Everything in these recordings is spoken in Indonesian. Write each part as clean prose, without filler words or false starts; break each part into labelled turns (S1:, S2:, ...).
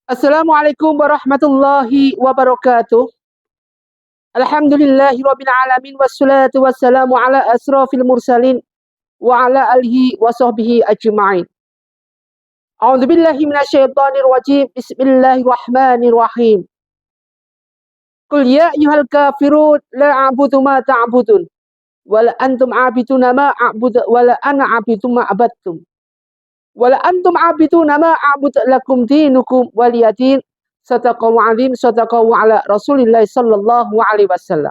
S1: Assalamualaikum warahmatullahi wabarakatuh. Alhamdulillahirabbil alamin wassalatu wassalamu ala asrofil mursalin wa ala alihi wa sahbihi ajma'in. A'udzubillahi minasyaitonir rajim. Bismillahirrahmanirrahim. Qul ya ayyuhal kafirun la a'budu ma ta'budun wa la antum 'abiduna ma a'budu wa la ana 'abidu ma 'abadtum. Wala antum abiduna ma a'bud lakum dinukum waliyadin. Sadaqallahu azim, sadaqallahu ala Rasulillah sallallahu alaihi wasallam.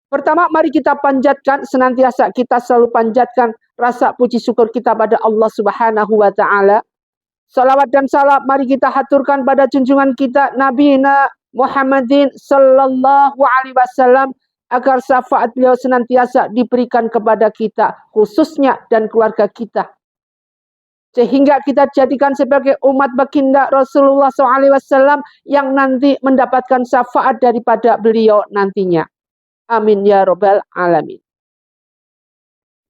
S1: Pertama, mari kita panjatkan, senantiasa kita selalu panjatkan rasa puji syukur kita pada Allah Subhanahu wa taala. Salawat dan salam mari kita haturkan pada junjungan kita Nabi Muhammadin sallallahu alaihi wasallam agar syafaat beliau senantiasa diberikan kepada kita khususnya dan keluarga kita, sehingga kita jadikan sebagai umat baginda Rasulullah SAW yang nanti mendapatkan syafaat daripada beliau nantinya. Amin ya robbal alamin.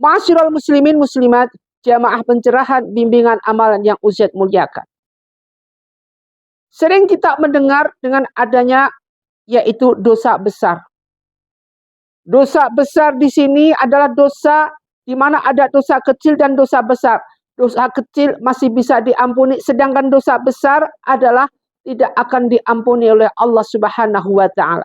S1: Ma'asyiral muslimin muslimat, jamaah pencerahan bimbingan amalan yang Ustaz muliakan. Sering kita mendengar dengan adanya yaitu dosa besar. Dosa besar di sini adalah dosa di mana ada dosa kecil dan dosa besar. Dosa kecil masih bisa diampuni, sedangkan dosa besar adalah tidak akan diampuni oleh Allah Subhanahu wa taala.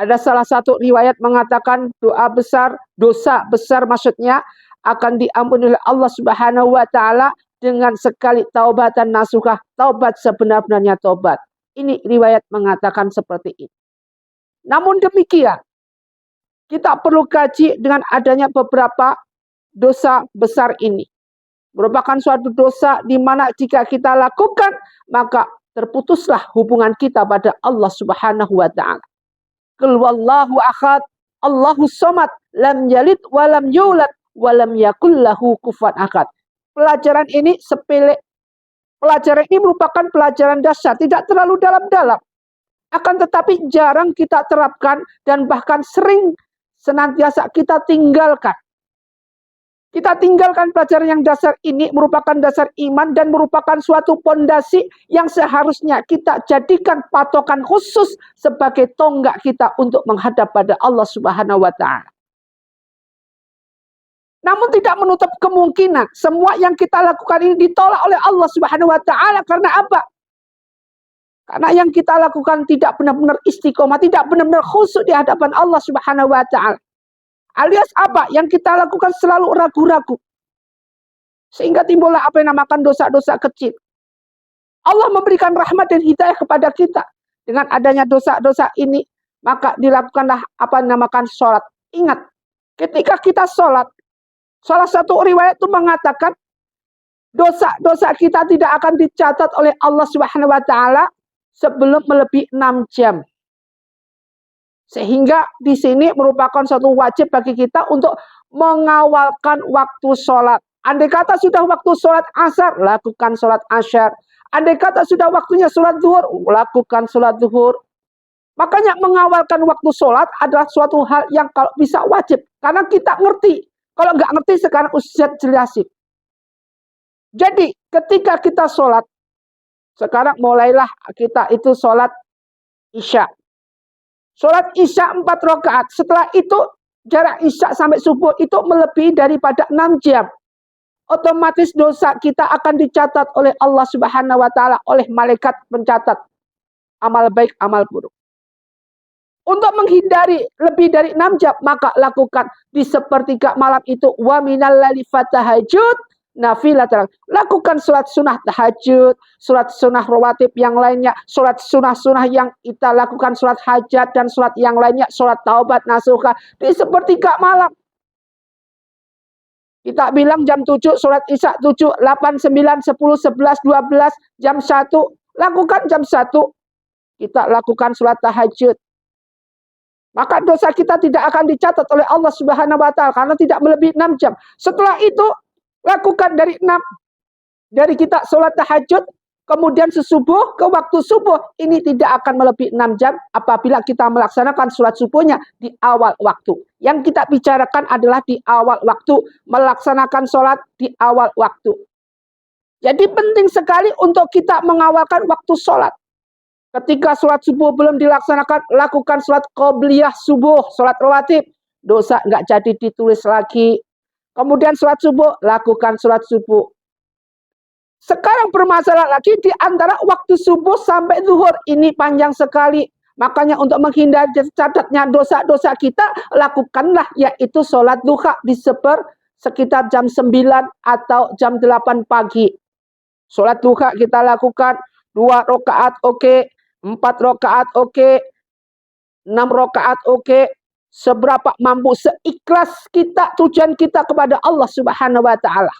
S1: Ada salah satu riwayat mengatakan dosa besar maksudnya akan diampuni oleh Allah Subhanahu wa taala dengan sekali taubatan nasuhah, taubat sebenar-benarnya taubat. Ini riwayat mengatakan seperti ini. Namun demikian, kita perlu kaji dengan adanya beberapa dosa besar ini. Merupakan suatu dosa di mana jika kita lakukan, maka terputuslah hubungan kita pada Allah Subhanahu wa taala. Qul wallahu ahad, Allahus samad, lam yalid wa lam yulad wa lam yakul lahu kufuwan ahad. Pelajaran ini sepele. Pelajaran ini merupakan pelajaran dasar, tidak terlalu dalam-dalam. Akan tetapi jarang kita terapkan dan bahkan sering senantiasa kita tinggalkan. Kita tinggalkan pelajaran yang dasar ini merupakan dasar iman dan merupakan suatu pondasi yang seharusnya kita jadikan patokan khusus sebagai tonggak kita untuk menghadap pada Allah Subhanahu wa taala. Namun tidak menutup kemungkinan semua yang kita lakukan ini ditolak oleh Allah Subhanahu wa taala. Karena apa? Karena yang kita lakukan tidak benar-benar istiqomah, tidak benar-benar khusyuk di hadapan Allah Subhanahu wa taala. Alias apa? Yang kita lakukan selalu ragu-ragu. Sehingga timbullah apa yang dinamakan dosa-dosa kecil. Allah memberikan rahmat dan hidayah kepada kita. Dengan adanya dosa-dosa ini, maka dilakukanlah apa yang dinamakan sholat. Ingat, ketika kita sholat, salah satu riwayat itu mengatakan, dosa-dosa kita tidak akan dicatat oleh Allah Subhanahu wa taala sebelum melebihi 6 jam. Sehingga di sini merupakan suatu wajib bagi kita untuk mengawalkan waktu sholat. Andai kata sudah waktu sholat asar, lakukan sholat asar. Andai kata sudah waktunya sholat zuhur, lakukan sholat zuhur. Makanya mengawalkan waktu sholat adalah suatu hal yang kalau bisa wajib. Karena kita ngerti. Kalau nggak ngerti sekarang Ustaz jelasin. Jadi ketika kita sholat, sekarang mulailah kita itu sholat isya. Sholat isya 4 rakaat. Setelah itu jarak isya sampai subuh itu melebihi daripada 6 jam. Otomatis dosa kita akan dicatat oleh Allah Subhanahu wa taala, oleh malaikat pencatat amal baik, amal buruk. Untuk menghindari lebih dari 6 jam, maka lakukan di sepertiga malam itu wa minal laili fatahajjud nafilatan. Lakukan sholat sunnah tahajud, sholat sunnah rawatib yang lainnya, sholat sunnah-sunnah yang kita lakukan, sholat hajat dan sholat yang lainnya, sholat taubat nasuha di sepertiga malam. Kita bilang jam 7, sholat isya 7, 8, 9, 10, 11, 12, jam 1. Lakukan jam 1. Kita lakukan sholat tahajud. Maka dosa kita tidak akan dicatat oleh Allah Subhanahu wa taala karena tidak melebihi 6 jam. Setelah itu lakukan dari kita sholat tahajud, kemudian sesubuh ke waktu subuh. Ini tidak akan melebihi 6 jam apabila kita melaksanakan sholat subuhnya di awal waktu. Yang kita bicarakan adalah di awal waktu, melaksanakan sholat di awal waktu. Jadi penting sekali untuk kita mengawalkan waktu sholat. Ketika sholat subuh belum dilaksanakan, lakukan sholat qobliyah subuh, sholat rawatib. Dosa nggak jadi ditulis lagi. Kemudian sholat subuh, lakukan sholat subuh. Sekarang bermasalah lagi di antara waktu subuh sampai zuhur. Ini panjang sekali. Makanya untuk menghindari catatnya dosa-dosa kita, lakukanlah yaitu sholat duha di sekitar jam 9 atau jam 8 pagi. Sholat duha kita lakukan 2 rakaat oke, 4 rakaat oke, 6 rakaat oke. Seberapa mampu, seikhlas kita, tujuan kita kepada Allah Subhanahu wa Ta'ala.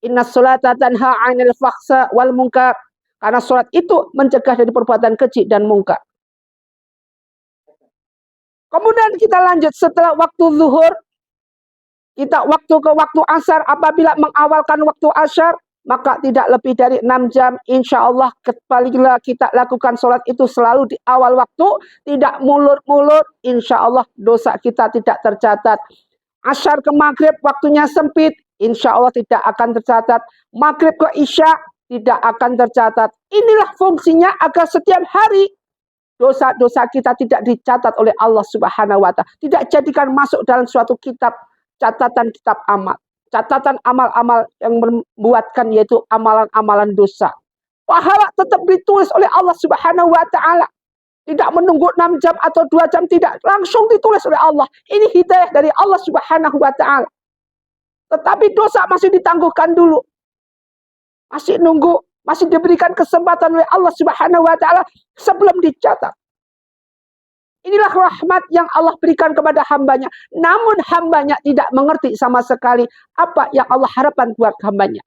S1: Inna sholata tanha 'anil fahsya wal munkar. Karena sholat itu mencegah dari perbuatan keji dan mungkar. Kemudian kita lanjut setelah waktu zuhur, kita waktu ke waktu asar. Apabila mengawalkan waktu asar, maka tidak lebih dari 6 jam. Insya Allah apabila kita lakukan sholat itu selalu di awal waktu, tidak mulur-mulur, insya Allah dosa kita tidak tercatat. Asar ke maghrib waktunya sempit, insya Allah tidak akan tercatat. Maghrib ke isya tidak akan tercatat. Inilah fungsinya agar setiap hari dosa-dosa kita tidak dicatat oleh Allah Subhanahu wa Ta'ala. Tidak jadikan masuk dalam suatu kitab, catatan kitab amal. Catatan amal-amal yang membuatkan yaitu amalan-amalan dosa. Pahala tetap ditulis oleh Allah Subhanahu wa Ta'ala. Tidak menunggu 6 jam atau 2 jam, tidak. Langsung ditulis oleh Allah. Ini hidayah dari Allah Subhanahu wa Ta'ala. Tetapi dosa masih ditangguhkan dulu. Masih nunggu, masih diberikan kesempatan oleh Allah Subhanahu wa Ta'ala sebelum dicatat. Inilah rahmat yang Allah berikan kepada hambanya. Namun hambanya tidak mengerti sama sekali apa yang Allah harapkan buat hambanya.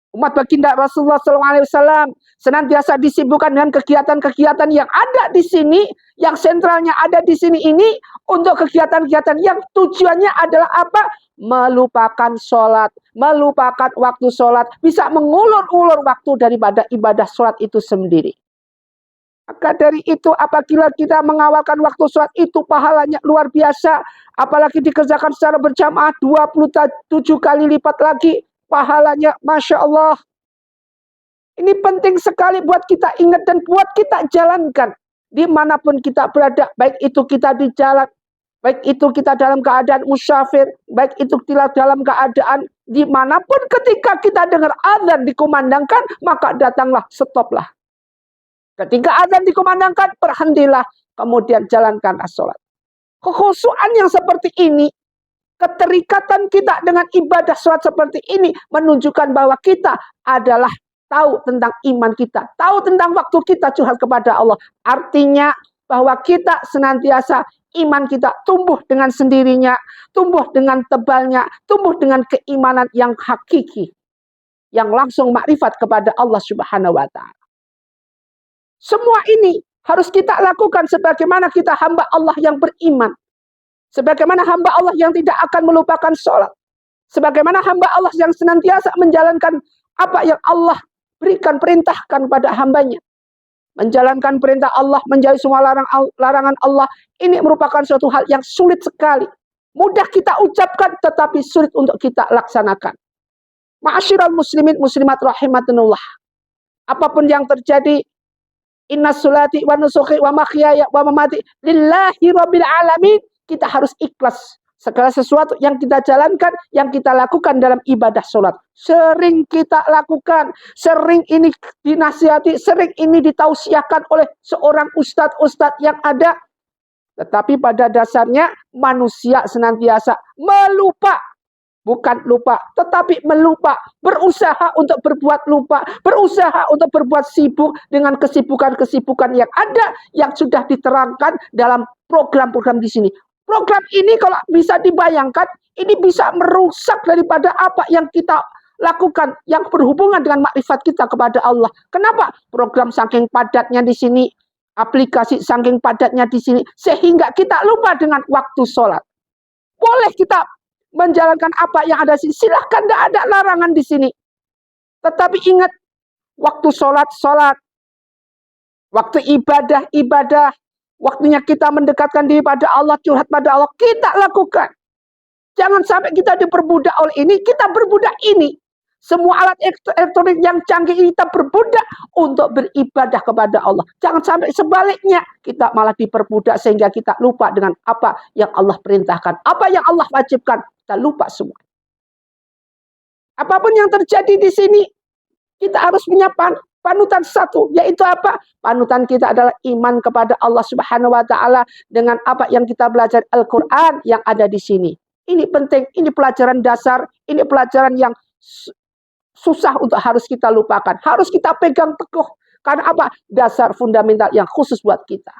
S1: Umat baginda Rasulullah SAW senantiasa disibukkan dengan kegiatan-kegiatan yang ada di sini, yang sentralnya ada di sini ini, untuk kegiatan-kegiatan yang tujuannya adalah apa? Melupakan sholat, melupakan waktu sholat, bisa mengulur-ulur waktu daripada ibadah sholat itu sendiri. Maka dari itu apabila kita mengawalkan waktu sholat itu pahalanya luar biasa, apalagi dikerjakan secara berjamaah 27 kali lipat lagi pahalanya, Masya Allah. Ini penting sekali buat kita ingat dan buat kita jalankan. Dimanapun kita berada, baik itu kita di jalan, baik itu kita dalam keadaan musafir, baik itu kita dalam keadaan dimanapun, ketika kita dengar azan dikumandangkan, maka datanglah, stoplah. Ketika azan dikumandangkan, berhentilah, kemudian jalankanlah sholat. Kekhusyuan yang seperti ini, keterikatan kita dengan ibadah sholat seperti ini menunjukkan bahwa kita adalah tahu tentang iman kita, tahu tentang waktu kita curhat kepada Allah. Artinya bahwa kita senantiasa iman kita tumbuh dengan sendirinya, tumbuh dengan tebalnya, tumbuh dengan keimanan yang hakiki, yang langsung makrifat kepada Allah Subhanahu wa Ta'ala. Semua ini harus kita lakukan sebagaimana kita hamba Allah yang beriman. Sebagaimana hamba Allah yang tidak akan melupakan sholat. Sebagaimana hamba Allah yang senantiasa menjalankan apa yang Allah berikan, perintahkan pada hambanya. Menjalankan perintah Allah, menjauhi semua larangan Allah. Ini merupakan suatu hal yang sulit sekali. Mudah kita ucapkan, tetapi sulit untuk kita laksanakan. Ma'asyiral muslimin muslimat rahimatunullah. Apapun yang terjadi, inna sholati wa nusuki wa mahyaya wa mamati lillahi rabbil alamin. Kita harus ikhlas segala sesuatu yang kita jalankan, yang kita lakukan dalam ibadah sholat. Sering kita lakukan, sering ini dinasihati, sering ini ditausiahkan oleh seorang ustadz yang ada. Tetapi pada dasarnya manusia senantiasa melupa. Bukan lupa, tetapi melupa. Berusaha untuk berbuat lupa. Berusaha untuk berbuat sibuk dengan kesibukan-kesibukan yang ada, yang sudah diterangkan dalam program-program di sini. Program ini kalau bisa dibayangkan, ini bisa merusak daripada apa yang kita lakukan, yang berhubungan dengan makrifat kita kepada Allah. Kenapa? Program saking padatnya di sini, aplikasi saking padatnya di sini, sehingga kita lupa dengan waktu sholat. Boleh kita menjalankan apa yang ada di sini, silahkan, tidak ada larangan di sini. Tetapi ingat, waktu sholat, waktu ibadah, waktunya kita mendekatkan diri pada Allah, curhat pada Allah, kita lakukan. Jangan sampai kita diperbudak oleh ini, kita berbudak ini. Semua alat elektronik yang canggih ini kita berbudak untuk beribadah kepada Allah. Jangan sampai sebaliknya kita malah diperbudak sehingga kita lupa dengan apa yang Allah perintahkan. Apa yang Allah wajibkan, kita lupa semua. Apapun yang terjadi di sini, kita harus punya panutan satu, yaitu apa? Panutan kita adalah iman kepada Allah Subhanahu wa taala dengan apa yang kita belajar Al-Qur'an yang ada di sini. Ini penting, ini pelajaran dasar, ini pelajaran yang susah untuk harus kita lupakan. Harus kita pegang teguh. Karena apa? Dasar fundamental yang khusus buat kita.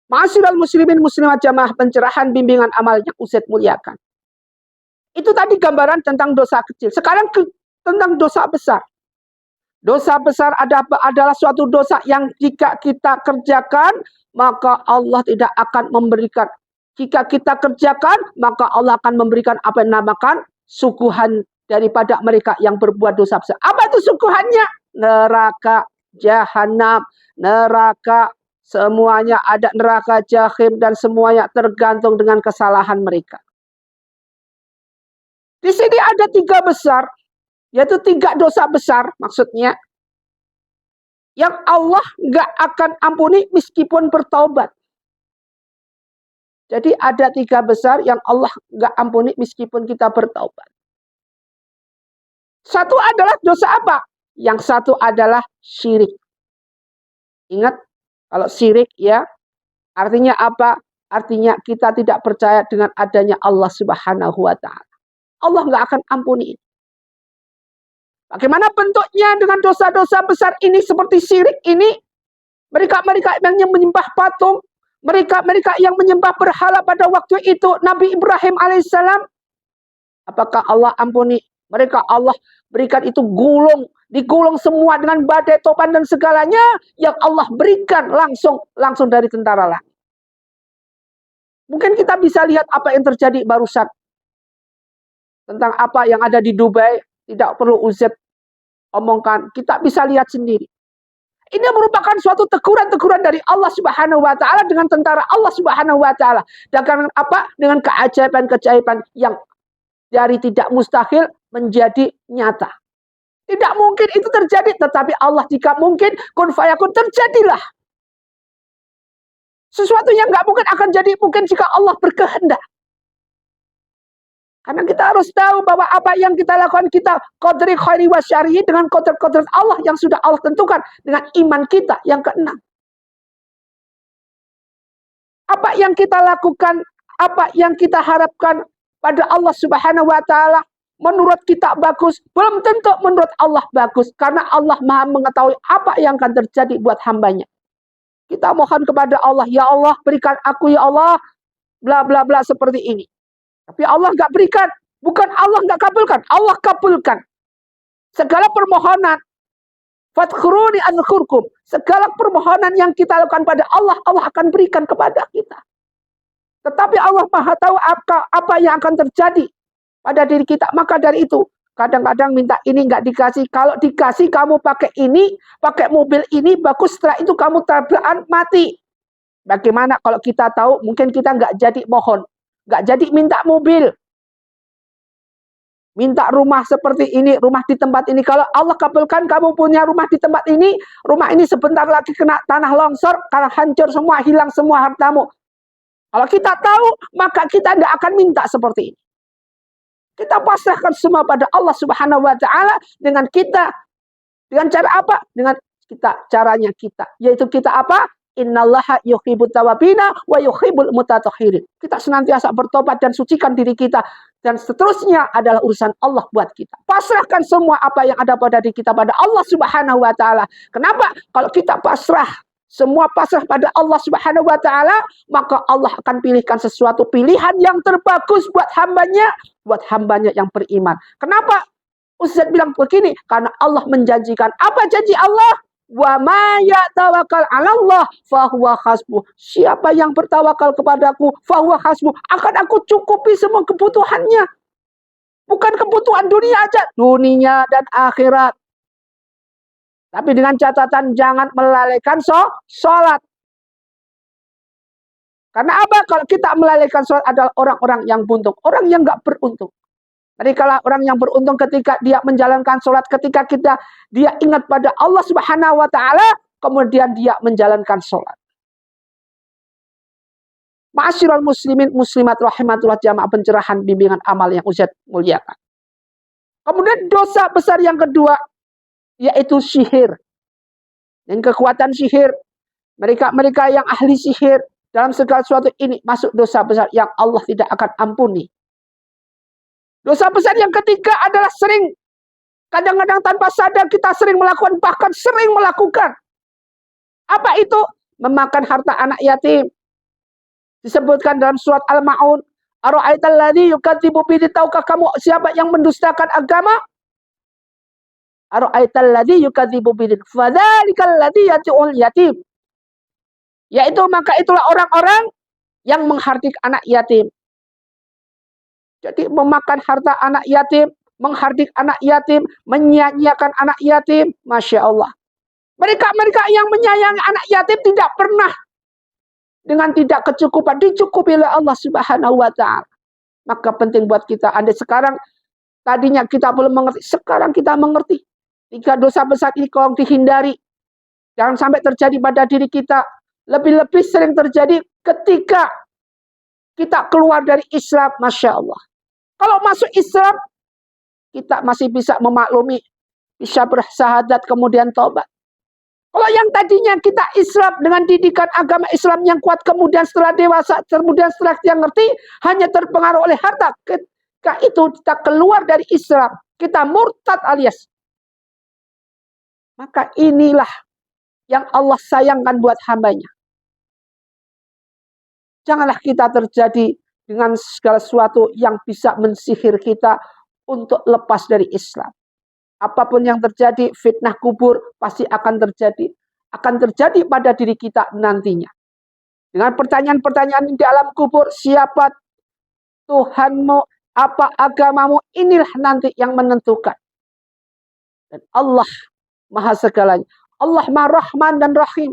S1: Ma'asyiral muslimin muslimat jamaah pencerahan bimbingan amal yang Ustaz muliakan. Itu tadi gambaran tentang dosa kecil. Sekarang tentang dosa besar. Dosa besar adalah suatu dosa yang jika kita kerjakan, maka Allah tidak akan memberikan. Jika kita kerjakan, maka Allah akan memberikan apa yang dinamakan suguhan daripada mereka yang berbuat dosa besar. Apa itu suguhannya? Neraka, jahanam, neraka, semuanya ada neraka, jahim, dan semuanya tergantung dengan kesalahan mereka. Di sini ada 3 besar, yaitu 3 dosa besar maksudnya, yang Allah nggak akan ampuni meskipun bertaubat. Jadi ada 3 besar yang Allah nggak ampuni meskipun kita bertaubat. Satu adalah dosa apa? Yang satu adalah syirik. Ingat, kalau syirik ya, artinya apa? Artinya kita tidak percaya dengan adanya Allah Subhanahu wa taala. Allah nggak akan ampuni. Bagaimana bentuknya dengan dosa-dosa besar ini seperti syirik ini? Mereka-mereka yang menyembah patung, mereka-mereka yang menyembah berhala pada waktu itu Nabi Ibrahim alaihissalam, apakah Allah ampuni? Mereka Allah berikan itu digulung semua dengan badai, topan dan segalanya yang Allah berikan langsung dari tentara langit. Mungkin kita bisa lihat apa yang terjadi barusan tentang apa yang ada di Dubai, tidak perlu Ustaz omongkan, kita bisa lihat sendiri. Ini merupakan suatu teguran-teguran dari Allah Subhanahu wa taala dengan tentara Allah Subhanahu wa taala. Dengan apa? Dengan keajaiban-keajaiban yang dari tidak mustahil menjadi nyata. Tidak mungkin itu terjadi, tetapi Allah jika mungkin, kun fayakun, terjadilah. Sesuatu yang nggak mungkin akan jadi mungkin jika Allah berkehendak. Karena kita harus tahu bahwa apa yang kita lakukan, kita qadri khairi wa syarri dengan qadar-qadar Allah yang sudah Allah tentukan dengan iman kita yang keenam. Apa yang kita lakukan, apa yang kita harapkan pada Allah Subhanahu wa taala, menurut kita bagus, belum tentu menurut Allah bagus. Karena Allah Maha mengetahui apa yang akan terjadi buat hambanya. Kita mohon kepada Allah, ya Allah berikan aku ya Allah, bla bla bla seperti ini. Tapi Allah nggak berikan. Bukan Allah nggak kabulkan. Allah kabulkan. Segala permohonan. Fadkhuruni adkhurkum. Segala permohonan yang kita lakukan pada Allah, Allah akan berikan kepada kita. Tetapi Allah Maha tahu apa yang akan terjadi pada diri kita. Maka dari itu, kadang-kadang minta ini nggak dikasih. Kalau dikasih kamu pakai ini, pakai mobil ini, bagus, setelah itu kamu tabrakan mati. Bagaimana kalau kita tahu, mungkin kita nggak jadi mohon. Nggak jadi minta mobil. Minta rumah seperti ini, rumah di tempat ini. Kalau Allah kabulkan kamu punya rumah di tempat ini, rumah ini sebentar lagi kena tanah longsor, karena hancur semua, hilang semua hartamu. Kalau kita tahu, maka kita tidak akan minta seperti ini. Kita pasrahkan semua pada Allah Subhanahu wa taala dengan kita. Dengan cara apa? Dengan kita, caranya kita. Yaitu kita apa? Innallaha yuhibbut tawabina wa yuhibbul mutatahhirin. Kita senantiasa bertobat dan sucikan diri kita, dan seterusnya adalah urusan Allah buat kita. Pasrahkan semua apa yang ada pada diri kita pada Allah Subhanahu wa taala. Kenapa? Kalau kita pasrah, semua pasrah pada Allah Subhanahu wa taala, maka Allah akan pilihkan sesuatu pilihan yang terbagus buat hambanya yang beriman. Kenapa Ustaz bilang begini? Karena Allah menjanjikan. Apa janji Allah? Wa ma yatawakkal 'alallah fahuwa hasbuh. Siapa yang bertawakal kepadaku, fahuwa hasbuh, akan aku cukupi semua kebutuhannya. Bukan kebutuhan dunia aja, dunia dan akhirat. Tapi dengan catatan jangan melalaikan sholat. Karena apa? Kalau kita melalaikan sholat adalah orang-orang yang buntung, orang yang nggak beruntung. Mereka lah orang yang beruntung ketika dia menjalankan sholat, ketika dia ingat pada Allah Subhanahu wa Ta'ala, kemudian dia menjalankan sholat. Ma'asyiral muslimin muslimat rahimatullah jamaah pencerahan bimbingan amal yang Ustaz muliakan. Kemudian dosa besar yang kedua yaitu sihir. Dan kekuatan sihir, mereka yang ahli sihir dalam segala sesuatu ini masuk dosa besar yang Allah tidak akan ampuni. Dosa besar yang ketiga adalah sering, kadang-kadang tanpa sadar kita sering melakukan, bahkan sering melakukan. Apa itu? Memakan harta anak yatim. Disebutkan dalam surat Al-Ma'un, ara'aital ladzi yukadzibu bihi, tahukah kamu siapa yang mendustakan agama? Ara'aital ladzi yukadzibu bihi, fadzalikal ladzi yad'ul yatim. Yaitu maka itulah orang-orang yang menghardik anak yatim. Jadi memakan harta anak yatim, menghardik anak yatim, menyia-nyiakan anak yatim, Masya Allah. Mereka yang menyayangi anak yatim tidak pernah dengan tidak kecukupan, dicukupi oleh Allah Subhanahu wa Ta'ala. Maka penting buat kita, andai sekarang tadinya kita belum mengerti, sekarang kita mengerti. 3 dosa besar ini kalau dihindari, jangan sampai terjadi pada diri kita. Lebih-lebih sering terjadi ketika kita keluar dari Islam, Masya Allah. Kalau masuk Islam, kita masih bisa memaklumi, bisa bersahadat, kemudian taubat. Kalau yang tadinya kita Islam dengan didikan agama Islam yang kuat, kemudian setelah dewasa, kemudian setelah kita ngerti, hanya terpengaruh oleh harta. Ketika itu kita keluar dari Islam, kita murtad alias. Maka inilah yang Allah sayangkan buat hambanya. Janganlah kita terjadi dengan segala sesuatu yang bisa mensihir kita untuk lepas dari Islam. Apapun yang terjadi, fitnah kubur pasti akan terjadi. Akan terjadi pada diri kita nantinya. Dengan pertanyaan-pertanyaan di alam kubur, siapa Tuhanmu, apa agamamu, inilah nanti yang menentukan. Dan Allah Maha segalanya. Allah Maha Rahman dan Rahim.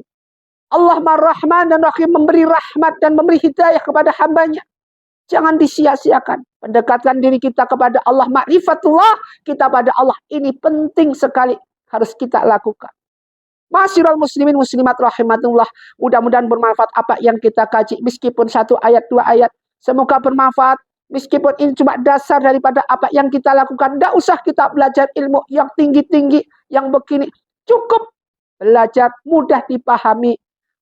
S1: Allah Maha Rahman dan Rahim, memberi rahmat dan memberi hidayah kepada hambanya. Jangan disia-siakan. Pendekatan diri kita kepada Allah, ma'rifatullah kita pada Allah. Ini penting sekali harus kita lakukan. Ma'asyiral muslimin muslimat rahimatullah. Mudah-mudahan bermanfaat apa yang kita kaji. Meskipun 1 ayat, 2 ayat. Semoga bermanfaat. Meskipun ini cuma dasar daripada apa yang kita lakukan. Tidak usah kita belajar ilmu yang tinggi-tinggi. Yang begini. Cukup belajar, mudah dipahami.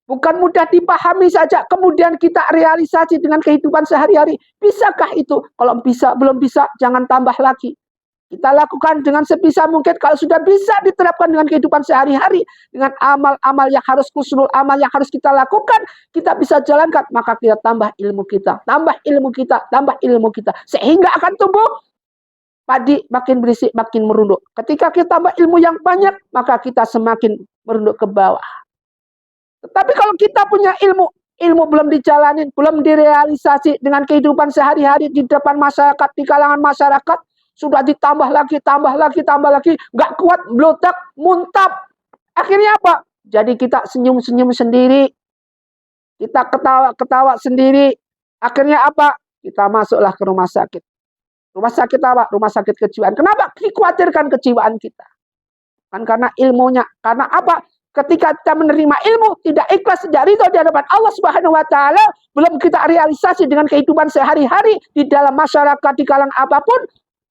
S1: Bukan mudah dipahami saja, kemudian kita realisasi dengan kehidupan sehari-hari. Bisakah itu? Kalau bisa, belum bisa, jangan tambah lagi. Kita lakukan dengan sebisa mungkin. Kalau sudah bisa diterapkan dengan kehidupan sehari-hari, dengan amal-amal yang harus husnul amal yang harus kita lakukan, kita bisa jalankan. Maka kita tambah ilmu kita, tambah ilmu kita, tambah ilmu kita. Sehingga akan tumbuh padi makin berisik, makin merunduk. Ketika kita tambah ilmu yang banyak, maka kita semakin merunduk ke bawah. Tetapi kalau kita punya ilmu belum dijalanin, belum direalisasi dengan kehidupan sehari-hari di depan masyarakat, di kalangan masyarakat, sudah ditambah lagi, nggak kuat, blotak, muntap. Akhirnya apa? Jadi kita senyum-senyum sendiri, kita ketawa-ketawa sendiri. Akhirnya apa? Kita masuklah ke rumah sakit. Rumah sakit apa? Rumah sakit kejiwaan. Kenapa? Dikhawatirkan kejiwaan kita. Kan karena ilmunya. Karena apa? Ketika kita menerima ilmu, tidak ikhlas, tidak ridho di hadapan Allah Subhanahu wa Ta'ala, belum kita realisasi dengan kehidupan sehari-hari di dalam masyarakat, di kalangan apapun,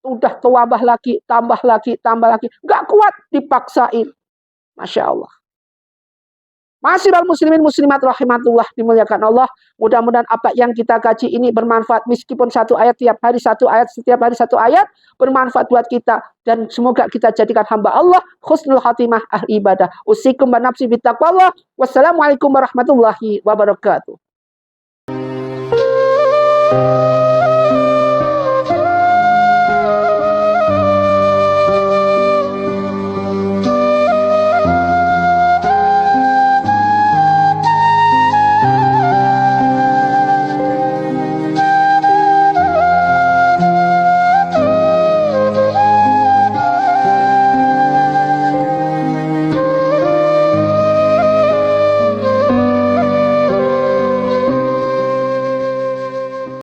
S1: udah tambah lagi, nggak kuat, dipaksain. Masya Allah. Ma'asyiral muslimin muslimat rahimatullah, dimuliakan Allah. Mudah-mudahan apa yang kita kaji ini bermanfaat, meskipun 1 ayat tiap hari 1 ayat, setiap hari 1 ayat, bermanfaat buat kita. Dan semoga kita jadikan hamba Allah husnul khatimah ahli ibadah. Usikum wa nafsi bittaqwallah. Wassalamualaikum warahmatullahi wabarakatuh.